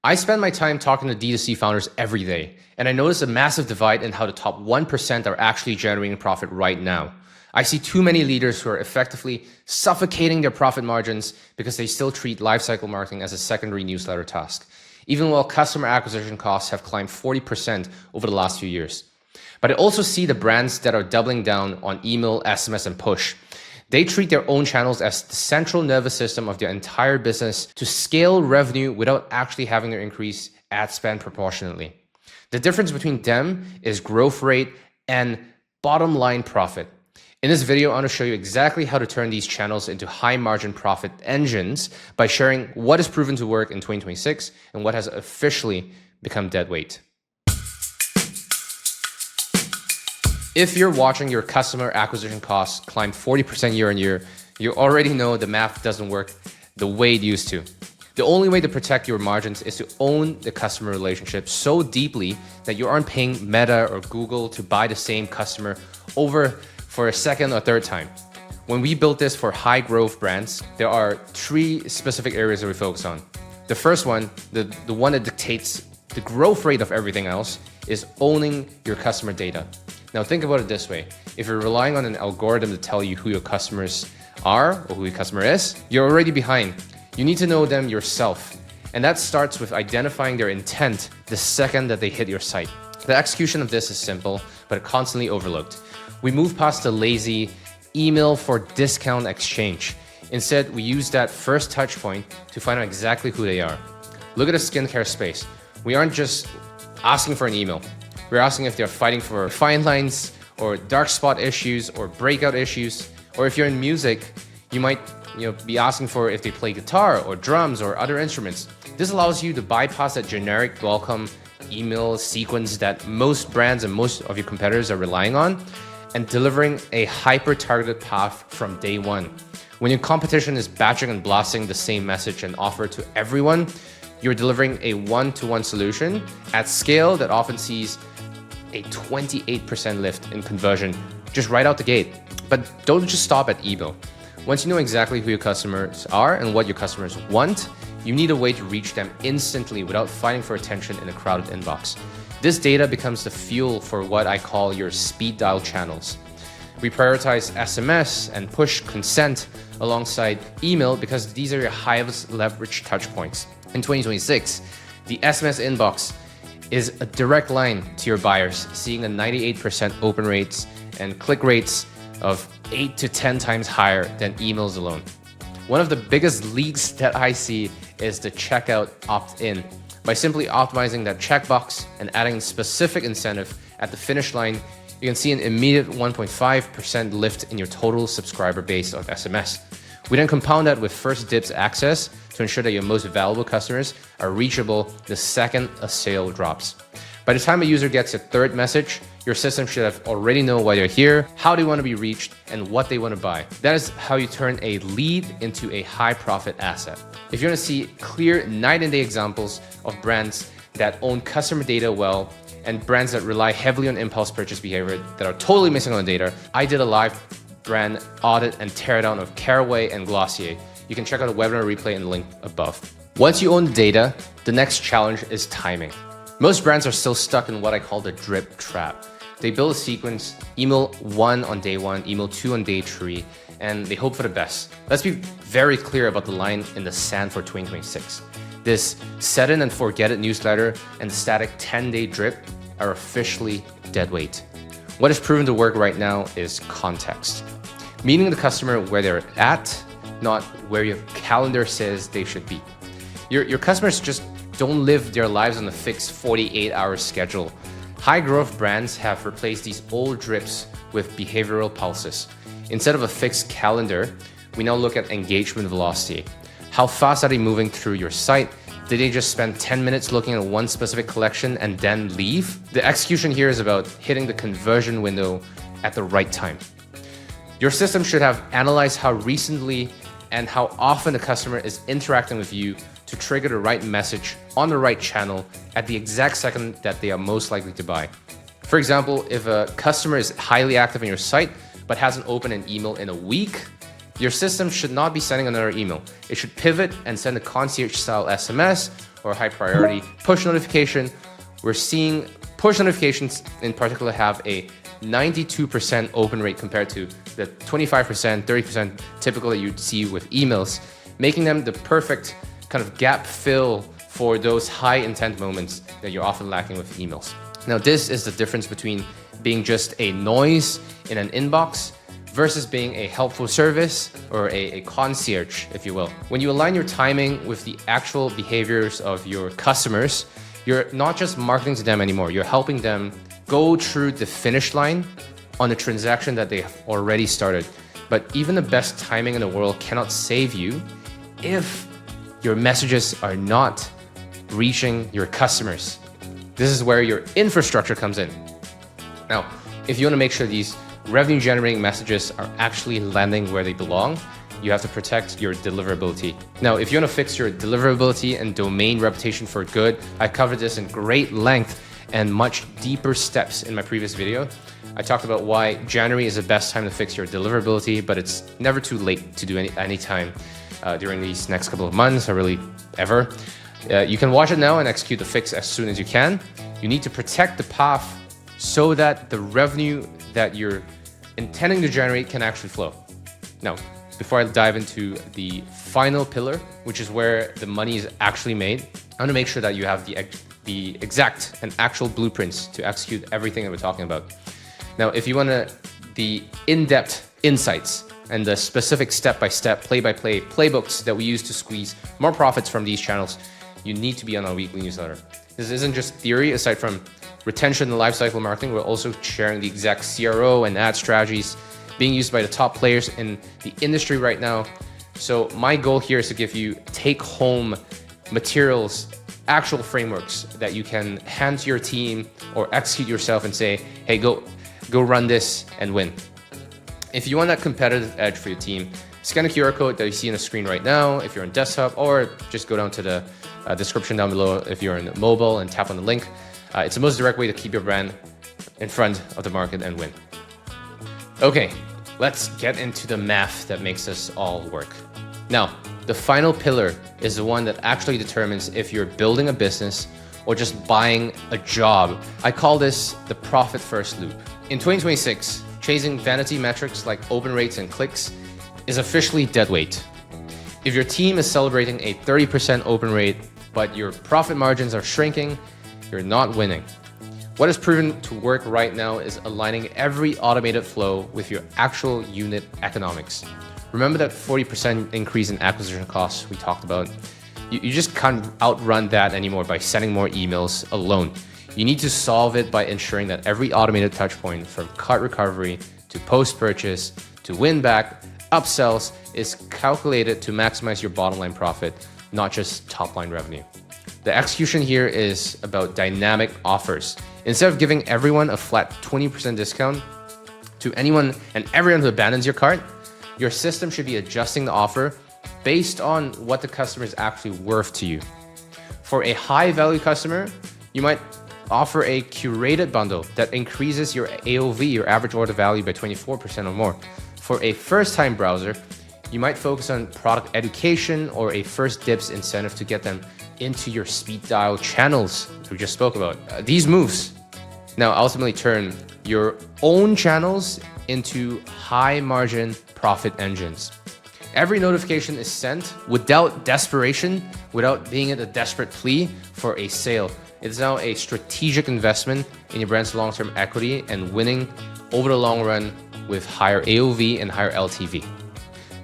I spend my time talking to D2C founders every day, and I notice a massive divide in how the top 1% are actually generating profit right now. I see too many leaders who are effectively suffocating their profit margins because they still treat lifecycle marketing as a secondary newsletter task, even while customer acquisition costs have climbed 40% over the last few years. But I also see the brands that are doubling down on email, SMS, and push. They treat their own channels as the central nervous system of their entire business to scale revenue without actually having to increase ad spend proportionately. The difference between them is growth rate and bottom line profit. In this video, I want to show you exactly how to turn these channels into high margin profit engines by sharing what is proven to work in 2026 and what has officially become dead weight. If you're watching your customer acquisition costs climb 40% year on year, you already know the math doesn't work the way it used to. The only way to protect your margins is to own the customer relationship so deeply that you aren't paying Meta or Google to buy the same customer over for a second or third time. When we built this for high growth brands, there are three specific areas that we focus on. The first one, the one that dictates the growth rate of everything else, is owning your customer data. Now think about it this way. If you're relying on an algorithm to tell you who your customers are or who your customer is, you're already behind. You need to know them yourself. And that starts with identifying their intent the second that they hit your site. The execution of this is simple, but constantly overlooked. We move past the lazy email for discount exchange. Instead, we use that first touch point to find out exactly who they are. Look at the skincare space. We aren't just asking for an email. We're asking if they're fighting for fine lines or dark spot issues or breakout issues. Or if you're in music, you might be asking for if they play guitar or drums or other instruments. This allows you to bypass that generic welcome email sequence that most brands and most of your competitors are relying on and delivering a hyper-targeted path from day one. When your competition is batching and blasting the same message and offer to everyone, you're delivering a one-to-one solution at scale that often sees a 28% lift in conversion just right out the gate. But don't just stop at email. Once you know exactly who your customers are and what your customers want, you need a way to reach them instantly without fighting for attention in a crowded inbox. This data becomes the fuel for what I call your speed dial channels. We prioritize SMS and push consent alongside email because these are your highest leverage touch points. In 2026, the SMS inbox is a direct line to your buyers, seeing a 98% open rates and click rates of 8 to 10 times higher than emails alone. One of the biggest leaks that I see is the checkout opt-in. By simply optimizing that checkbox and adding a specific incentive at the finish line, you can see an immediate 1.5% lift in your total subscriber base of SMS. We then compound that with first dibs access to ensure that your most valuable customers are reachable the second a sale drops. By the time a user gets a third message, your system should have already know why they're here, how they want to be reached, and what they want to buy. That is how you turn a lead into a high profit asset. If you want to see clear night and day examples of brands that own customer data well and brands that rely heavily on impulse purchase behavior that are totally missing on the data, I did a live brand audit and teardown of Caraway and Glossier. You can check out the webinar replay in the link above. Once you own the data, the next challenge is timing. Most brands are still stuck in what I call the drip trap. They build a sequence, email 1 on day 1, email 2 on day 3, and they hope for the best. Let's be very clear about the line in the sand for 2026. This set it and forget it newsletter and the static 10-day drip are officially dead weight. What is proven to work right now is context. Meeting the customer where they're at, not where your calendar says they should be. Your customers just don't live their lives on a fixed 48-hour schedule. High growth brands have replaced these old drips with behavioral pulses. Instead of a fixed calendar, we now look at engagement velocity. How fast are they moving through your site? Did they just spend 10 minutes looking at one specific collection and then leave? The execution here is about hitting the conversion window at the right time. Your system should have analyzed how recently and how often the customer is interacting with you to trigger the right message on the right channel at the exact second that they are most likely to buy. For example, if a customer is highly active on your site but hasn't opened an email in a week, your system should not be sending another email. It should pivot and send a concierge-style SMS or high priority push notification, we're seeing push notifications in particular have a 92% open rate compared to the 25%, 30% typical that you'd see with emails, making them the perfect kind of gap fill for those high intent moments that you're often lacking with emails. Now, this is the difference between being just a noise in an inbox versus being a helpful service or a concierge, if you will. When you align your timing with the actual behaviors of your customers, you're not just marketing to them anymore, you're helping them go through the finish line on a transaction that they have already started. But even the best timing in the world cannot save you if your messages are not reaching your customers. This is where your infrastructure comes in. Now, if you want to make sure these revenue generating messages are actually landing where they belong, you have to protect your deliverability. Now, if you want to fix your deliverability and domain reputation for good, I covered this in great length and much deeper steps in my previous video. I talked about why January is the best time to fix your deliverability, but it's never too late to do any time during these next couple of months, or really ever. You can watch it now and execute the fix as soon as you can. You need to protect the path so that the revenue that you're intending to generate can actually flow. Now, before I dive into the final pillar, which is where the money is actually made, I want to make sure that you have the exact and actual blueprints to execute everything that we're talking about. Now, if you want the in-depth insights and the specific step-by-step, play-by-play playbooks that we use to squeeze more profits from these channels, you need to be on our weekly newsletter. This isn't just theory. Aside from retention and lifecycle marketing, we're also sharing the exact CRO and ad strategies being used by the top players in the industry right now. So my goal here is to give you take-home materials, actual frameworks that you can hand to your team or execute yourself and say, hey, go run this and win. If you want that competitive edge for your team, scan the QR code that you see on the screen right now if you're on desktop, or just go down to the description down below if you're on mobile and tap on the link. It's the most direct way to keep your brand in front of the market and win. Okay, let's get into the math that makes this all work. Now, the final pillar is the one that actually determines if you're building a business or just buying a job. I call this the profit first loop. In 2026, chasing vanity metrics like open rates and clicks is officially dead weight. If your team is celebrating a 30% open rate, but your profit margins are shrinking, you're not winning. What is proven to work right now is aligning every automated flow with your actual unit economics. Remember that 40% increase in acquisition costs we talked about? You just can't outrun that anymore by sending more emails alone. You need to solve it by ensuring that every automated touch point, from cart recovery to post-purchase to win-back, upsells, is calculated to maximize your bottom line profit, not just top line revenue. The execution here is about dynamic offers. Instead of giving everyone a flat 20% discount to anyone and everyone who abandons your cart, your system should be adjusting the offer based on what the customer is actually worth to you. For a high value customer, you might offer a curated bundle that increases your AOV, your average order value, by 24% or more. For a first-time browser, you might focus on product education or a first dibs incentive to get them into your speed dial channels we just spoke about. These moves now ultimately turn your own channels into high margin profit engines. Every notification is sent without desperation, without being a desperate plea for a sale. It's now a strategic investment in your brand's long-term equity and winning over the long run with higher AOV and higher LTV.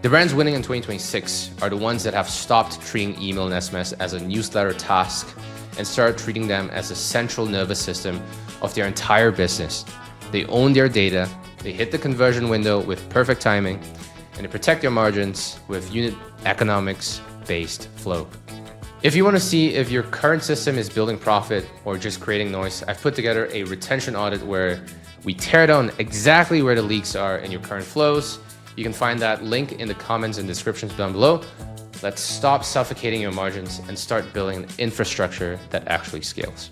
The brands winning in 2026 are the ones that have stopped treating email and SMS as a newsletter task and started treating them as a central nervous system of their entire business. They own their data, they hit the conversion window with perfect timing, and they protect their margins with unit economics-based flow. If you want to see if your current system is building profit or just creating noise, I've put together a retention audit where we tear down exactly where the leaks are in your current flows. You can find that link in the comments and descriptions down below. Let's stop suffocating your margins and start building an infrastructure that actually scales.